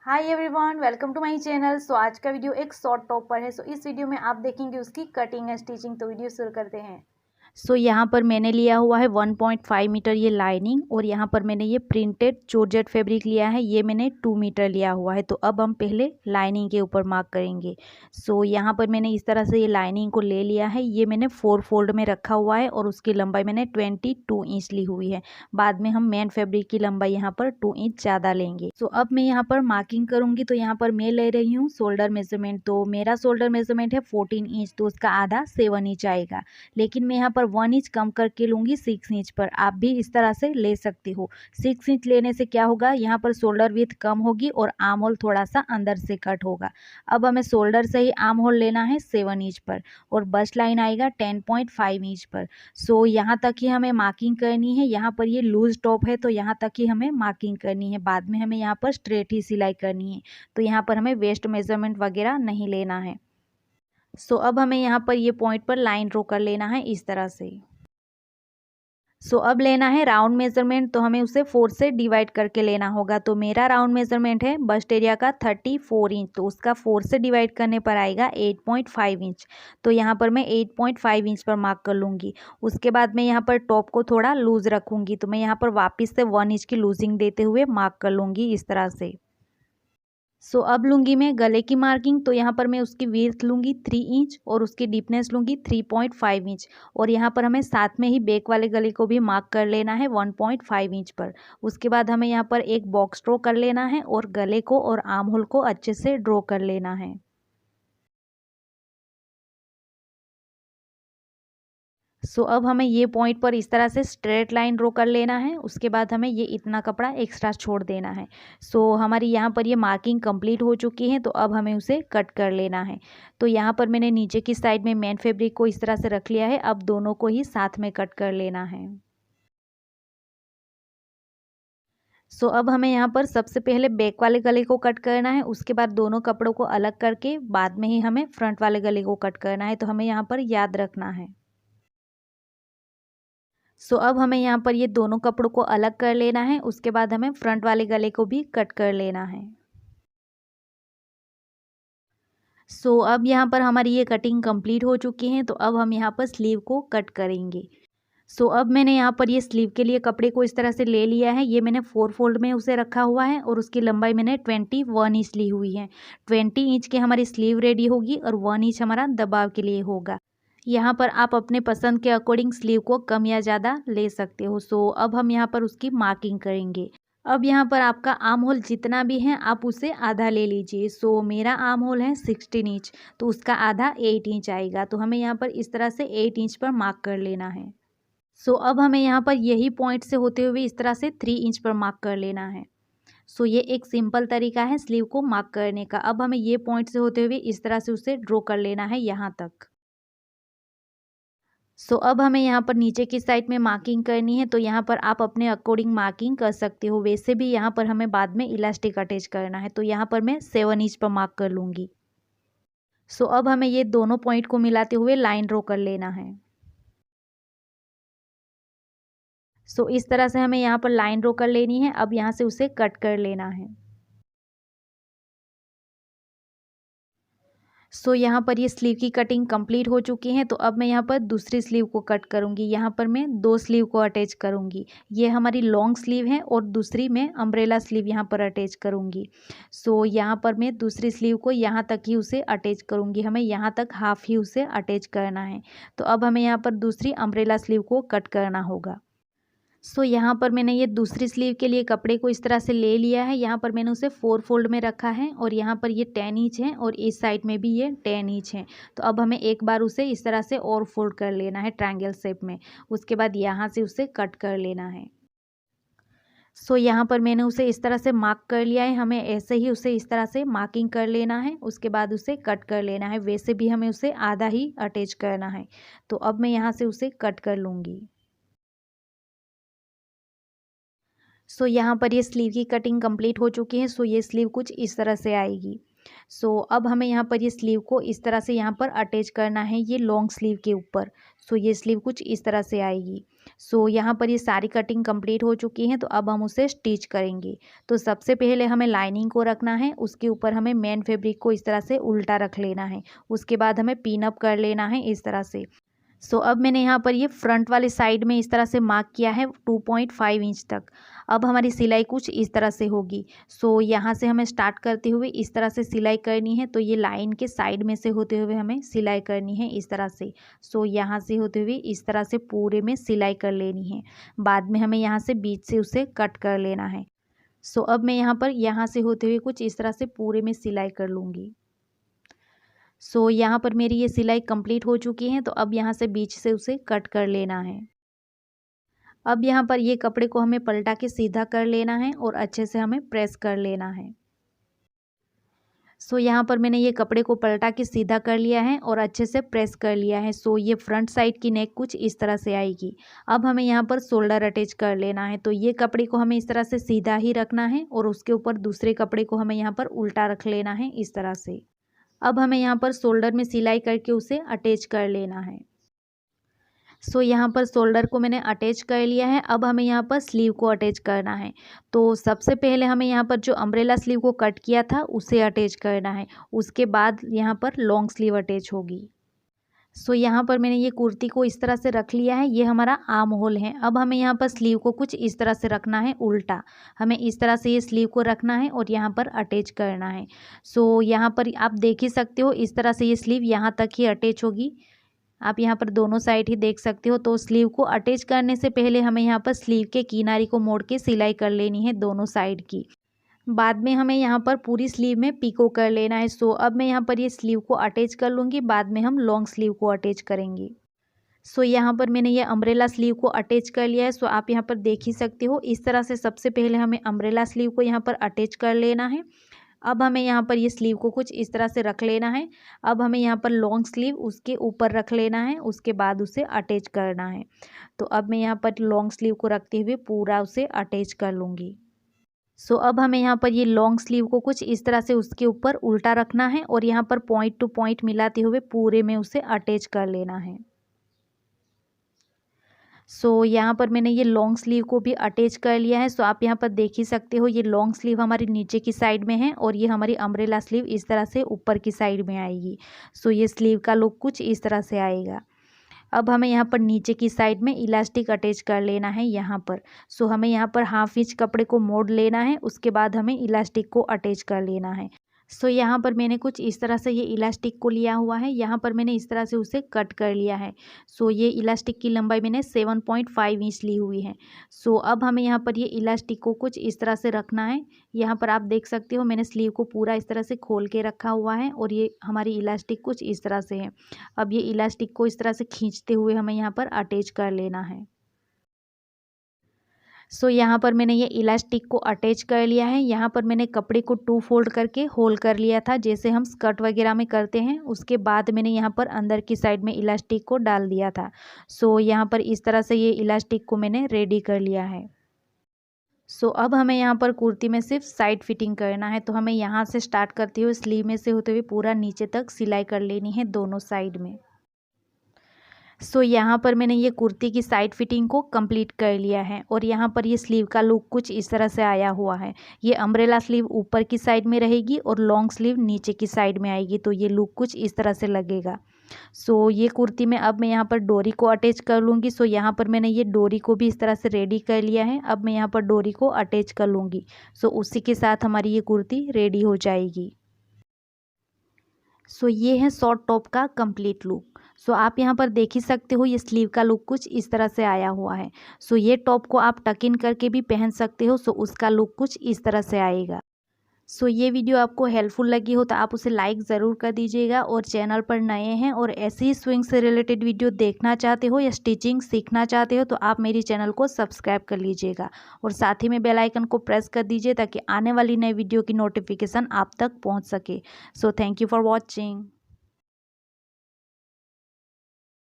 Hi everyone, welcome to my channel. आज का video एक शॉर्ट टॉप पर है। इस वीडियो में आप देखेंगे उसकी कटिंग एंड स्टिचिंग। तो वीडियो शुरू करते हैं। यहाँ पर मैंने लिया हुआ है 1.5 मीटर ये लाइनिंग, और यहाँ पर मैंने ये प्रिंटेड जॉर्जेट फैब्रिक लिया है, ये मैंने 2 मीटर लिया हुआ है। तो अब हम पहले लाइनिंग के ऊपर मार्क करेंगे। यहाँ पर मैंने इस तरह से ये लाइनिंग को ले लिया है, ये मैंने 4 फोल्ड में रखा हुआ है और उसकी लंबाई मैंने 22 इंच ली हुई है। बाद में हम मेन फैब्रिक की लंबाई यहाँ पर 2 इंच ज़्यादा लेंगे। अब मैं यहाँ पर मार्किंग करूँगी। तो यहाँ पर मैं ले रही हूँ शोल्डर मेजरमेंट। तो मेरा शोल्डर मेजरमेंट है 14 इंच, तो उसका आधा 7 इंच आएगा। लेकिन मैं यहाँ पर 1 इंच कम करके लूँगी 6 इंच पर। आप भी इस तरह से ले सकते हो। 6 इंच लेने से क्या होगा, यहाँ पर शोल्डर विड्थ कम होगी और आर्म होल थोड़ा सा अंदर से कट होगा। अब हमें शोल्डर से ही आर्म होल लेना है 7 इंच पर, और बस्ट लाइन आएगा 10.5 इंच पर। यहाँ तक ही हमें मार्किंग करनी है। यहाँ पर ये लूज टॉप है, तो यहाँ तक ही हमें मार्किंग करनी है। बाद में हमें यहाँ पर स्ट्रेट ही सिलाई करनी है। तो यहाँ पर हमें वेस्ट मेजरमेंट वगैरह नहीं लेना है। अब हमें यहाँ पर ये पॉइंट पर लाइन ड्रॉ कर लेना है इस तरह से। अब लेना है राउंड मेजरमेंट। तो हमें उसे 4 से डिवाइड करके लेना होगा। तो मेरा राउंड मेजरमेंट है बस्ट एरिया का 34 इंच, तो उसका 4 से डिवाइड करने पर आएगा 8.5 इंच। तो यहाँ पर मैं 8.5 इंच पर मार्क कर लूँगी। उसके बाद मैं यहाँ पर टॉप को थोड़ा लूज रखूँगी। तो मैं यहाँ पर वापस से 1 इंच की लूजिंग देते हुए मार्क कर लूँगी इस तरह से। अब लूँगी मैं गले की मार्किंग। तो यहाँ पर मैं उसकी विड्थ लूँगी 3 इंच और उसकी डीपनेस लूँगी 3.5 इंच। और यहाँ पर हमें साथ में ही बैक वाले गले को भी मार्क कर लेना है 1.5 इंच पर। उसके बाद हमें यहाँ पर एक बॉक्स ड्रॉ कर लेना है और गले को और आर्म होल को अच्छे से ड्रॉ कर लेना है। अब हमें ये पॉइंट पर इस तरह से स्ट्रेट लाइन ड्रॉ कर लेना है। उसके बाद हमें ये इतना कपड़ा एक्स्ट्रा छोड़ देना है। हमारी यहाँ पर ये मार्किंग कंप्लीट हो चुकी है। तो अब हमें उसे कट कर लेना है। तो यहाँ पर मैंने नीचे की साइड में मेन फैब्रिक को इस तरह से रख लिया है। अब दोनों को ही साथ में कट कर लेना है। अब हमें यहाँ पर सबसे पहले बैक वाले गले को कट करना है। उसके बाद दोनों कपड़ों को अलग करके बाद में ही हमें फ्रंट वाले गले को कट करना है। तो हमें यहाँ पर याद रखना है। अब हमें यहाँ पर ये दोनों कपड़ों को अलग कर लेना है। उसके बाद हमें फ्रंट वाले गले को भी कट कर लेना है। अब यहाँ पर हमारी ये कटिंग कंप्लीट हो चुकी है। तो अब हम यहाँ पर स्लीव को कट करेंगे। अब मैंने यहाँ पर ये स्लीव के लिए कपड़े को इस तरह से ले लिया है। ये मैंने 4 फोल्ड में उसे रखा हुआ है और उसकी लंबाई मैंने 21 इंच ली हुई है। 20 इंच की हमारी स्लीव रेडी होगी और 1 इंच हमारा दबाव के लिए होगा। यहाँ पर आप अपने पसंद के अकॉर्डिंग स्लीव को कम या ज़्यादा ले सकते हो। अब हम यहाँ पर उसकी मार्किंग करेंगे। अब यहाँ पर आपका आर्म होल जितना भी है आप उसे आधा ले लीजिए। मेरा आर्म होल है 16 इंच, तो उसका आधा 8 इंच आएगा। तो हमें यहाँ पर इस तरह से 8 इंच पर मार्क कर लेना है। अब हमें यहाँ पर यही पॉइंट से होते हुए इस तरह से 3 इंच पर मार्क कर लेना है। ये एक सिंपल तरीका है स्लीव को मार्क करने का। अब हमें ये पॉइंट से होते हुए इस तरह से उसे ड्रॉ कर लेना है यहाँ तक। अब हमें यहाँ पर नीचे की साइड में मार्किंग करनी है। तो यहाँ पर आप अपने अकॉर्डिंग मार्किंग कर सकते हो। वैसे भी यहाँ पर हमें बाद में इलास्टिक अटैच करना है। तो यहाँ पर मैं 7 इंच पर मार्क कर लूँगी। अब हमें ये दोनों पॉइंट को मिलाते हुए लाइन ड्रॉ कर लेना है। इस तरह से हमें यहाँ पर लाइन ड्रॉ कर लेनी है। अब यहाँ से उसे कट कर लेना है। यहाँ पर ये स्लीव की कटिंग कंप्लीट हो चुकी है। तो अब मैं यहाँ पर दूसरी स्लीव को कट करूँगी। यहाँ पर मैं 2 स्लीव को अटैच करूँगी। ये हमारी लॉन्ग स्लीव है और दूसरी मैं अम्ब्रेला स्लीव यहाँ पर अटैच करूँगी। यहाँ पर मैं दूसरी स्लीव को यहाँ तक ही उसे अटैच करूँगी। हमें यहाँ तक हाफ ही उसे अटैच करना है। तो अब हमें यहाँ पर दूसरी अम्ब्रेला स्लीव को कट करना होगा। यहाँ पर मैंने ये दूसरी स्लीव के लिए कपड़े को इस तरह से ले लिया है। यहाँ पर मैंने उसे 4 फोल्ड में रखा है और यहाँ पर ये 10 इंच है और इस साइड में भी ये 10 इंच है। तो अब हमें एक बार उसे इस तरह से और फोल्ड कर लेना है ट्रायंगल शेप में। उसके बाद यहाँ से उसे कट कर लेना है। यहाँ पर मैंने उसे इस तरह से मार्क कर लिया है। हमें ऐसे ही उसे इस तरह से मार्किंग कर लेना है। उसके बाद उसे कट कर लेना है। वैसे भी हमें उसे आधा ही अटैच करना है। तो अब मैं यहाँ से उसे कट कर लूँगी। यहाँ पर ये स्लीव की कटिंग कंप्लीट हो चुकी है। ये स्लीव कुछ इस तरह से आएगी। सो अब हमें यहाँ पर ये स्लीव को इस तरह से यहाँ पर अटैच करना है ये लॉन्ग स्लीव के ऊपर। सो ये स्लीव कुछ इस तरह से आएगी। सो यहाँ पर ये सारी कटिंग कंप्लीट हो चुकी है, तो अब हम उसे स्टिच करेंगे। तो सबसे पहले हमें लाइनिंग को रखना है, उसके ऊपर हमें मेन फैब्रिक को इस तरह से उल्टा रख लेना है। उसके बाद हमें पिन अप कर लेना है इस तरह से। सो अब मैंने यहाँ पर ये फ्रंट वाले साइड में इस तरह से मार्क किया है 2.5 इंच तक। अब हमारी सिलाई कुछ इस तरह से होगी। सो यहाँ से हमें स्टार्ट करते हुए इस तरह से सिलाई करनी है। तो ये लाइन के साइड में से होते हुए हमें सिलाई करनी है इस तरह से। सो यहाँ से होते हुए इस तरह से पूरे में सिलाई कर लेनी है। बाद में हमें यहाँ से बीच से उसे कट कर लेना है। सो अब मैं यहाँ से होते हुए कुछ इस तरह से पूरे में सिलाई कर लूँगी। सो यहाँ पर मेरी ये सिलाई कंप्लीट हो चुकी है, तो अब यहाँ से बीच से उसे कट कर लेना है। अब यहाँ पर ये कपड़े को हमें पलटा के सीधा कर लेना है और अच्छे से हमें प्रेस कर लेना है। सो यहाँ पर मैंने ये कपड़े को पलटा के सीधा कर लिया है और अच्छे से प्रेस कर लिया है। सो ये फ्रंट साइड की नेक कुछ इस तरह से आएगी। अब हमें यहाँ पर शोल्डर अटैच कर लेना है। तो ये कपड़े को हमें इस तरह से सीधा ही रखना है और उसके ऊपर दूसरे कपड़े को हमें यहाँ पर उल्टा रख लेना है इस तरह से। अब हमें यहाँ पर शोल्डर में सिलाई करके उसे अटैच कर लेना है। सो यहाँ पर शोल्डर को मैंने अटैच कर लिया है। अब हमें यहाँ पर स्लीव को अटैच करना है। तो सबसे पहले हमें यहाँ पर जो अम्ब्रेला स्लीव को कट किया था उसे अटैच करना है। उसके बाद यहाँ पर लॉन्ग स्लीव अटैच होगी। सो यहाँ पर मैंने ये कुर्ती को इस तरह से रख लिया है। ये हमारा आर्म होल है। अब हमें यहाँ पर स्लीव को कुछ इस तरह से रखना है उल्टा। हमें इस तरह से ये स्लीव को रखना है और यहाँ पर अटैच करना है। सो यहाँ पर आप देख ही सकते हो इस तरह से ये स्लीव यहाँ तक ही अटैच होगी। आप यहाँ पर दोनों साइड ही देख सकते हो। तो स्लीव को अटैच करने से पहले हमें यहाँ पर स्लीव के किनारे को मोड़ के सिलाई कर लेनी है दोनों साइड की। बाद में हमें यहाँ पर पूरी स्लीव में पिको कर लेना है। सो अब मैं यहाँ पर ये स्लीव को अटैच कर लूँगी, बाद में हम लॉन्ग स्लीव को अटैच करेंगे। सो यहाँ पर मैंने ये अम्ब्रेला स्लीव को अटैच कर लिया है। सो आप यहाँ पर देख ही सकते हो इस तरह से सबसे पहले हमें अम्ब्रेला स्लीव को यहाँ पर अटैच कर लेना है। अब हमें यहाँ पर ये स्लीव को कुछ इस तरह से रख लेना है। अब हमें यहाँ पर लॉन्ग स्लीव उसके ऊपर रख लेना है, उसके बाद उसे अटैच करना है। तो अब मैं यहाँ पर लॉन्ग स्लीव को रखते हुए पूरा उसे अटैच कर लूँगी। सो अब हमें यहाँ पर ये लॉन्ग स्लीव को कुछ इस तरह से उसके ऊपर उल्टा रखना है और यहाँ पर पॉइंट टू पॉइंट मिलाते हुए पूरे में उसे अटैच कर लेना है। सो यहाँ पर मैंने ये लॉन्ग स्लीव को भी अटैच कर लिया है। सो आप यहाँ पर देख ही सकते हो ये लॉन्ग स्लीव हमारी नीचे की साइड में है और ये हमारी अम्ब्रेला स्लीव इस तरह से ऊपर की साइड में आएगी। सो ये स्लीव का लुक कुछ इस तरह से आएगा। अब हमें यहाँ पर नीचे की साइड में इलास्टिक अटैच कर लेना है यहाँ पर। सो हमें यहाँ पर हाफ इंच कपड़े को मोड़ लेना है, उसके बाद हमें इलास्टिक को अटैच कर लेना है। सो यहाँ पर मैंने कुछ इस तरह से ये इलास्टिक को लिया हुआ है। यहाँ पर मैंने इस तरह से उसे कट कर लिया है। सो ये इलास्टिक की लंबाई मैंने 7.5 इंच ली हुई है। सो अब हमें यहाँ पर ये इलास्टिक को कुछ इस तरह से रखना है। यहाँ पर आप देख सकते हो मैंने स्लीव को पूरा इस तरह से खोल के रखा हुआ है और ये हमारी इलास्टिक कुछ इस तरह से है। अब ये इलास्टिक को इस तरह से खींचते हुए हमें यहाँ पर अटैच कर लेना है। सो यहाँ पर मैंने ये इलास्टिक को अटैच कर लिया है। यहाँ पर मैंने कपड़े को 2 फोल्ड करके होल कर लिया था, जैसे हम स्कर्ट वगैरह में करते हैं। उसके बाद मैंने यहाँ पर अंदर की साइड में इलास्टिक को डाल दिया था। सो यहाँ पर इस तरह से ये इलास्टिक को मैंने रेडी कर लिया है। सो अब हमें यहाँ पर कुर्ती में सिर्फ साइड फिटिंग करना है। तो हमें यहाँ से स्टार्ट करते हुए स्लीव में से होते हुए पूरा नीचे तक सिलाई कर लेनी है दोनों साइड में। सो यहाँ पर मैंने ये कुर्ती की साइड फिटिंग को कंप्लीट कर लिया है और यहाँ पर ये स्लीव का लुक कुछ इस तरह से आया हुआ है। ये अम्ब्रेला स्लीव ऊपर की साइड में रहेगी और लॉन्ग स्लीव नीचे की साइड में आएगी, तो ये लुक कुछ इस तरह से लगेगा। सो ये कुर्ती में अब मैं यहाँ पर डोरी को अटैच कर लूँगी। सो यहाँ पर मैंने ये डोरी को भी इस तरह से रेडी कर लिया है। अब मैं यहाँ पर डोरी को अटैच कर लूँगी। सो उसी के साथ हमारी ये कुर्ती रेडी हो जाएगी। सो ये है शॉर्ट टॉप का कंप्लीट लुक। सो आप यहाँ पर देख ही सकते हो ये स्लीव का लुक कुछ इस तरह से आया हुआ है। सो ये टॉप को आप टक इन करके भी पहन सकते हो। सो उसका लुक कुछ इस तरह से आएगा। सो ये वीडियो आपको हेल्पफुल लगी हो तो आप उसे लाइक ज़रूर कर दीजिएगा और चैनल पर नए हैं और ऐसे ही स्विंग से रिलेटेड वीडियो देखना चाहते हो या स्टिचिंग सीखना चाहते हो तो आप मेरी चैनल को सब्सक्राइब कर लीजिएगा और साथ ही में बेल आइकन को प्रेस कर दीजिए ताकि आने वाली नई वीडियो की नोटिफिकेशन आप तक पहुंच सके। So thank you for watching.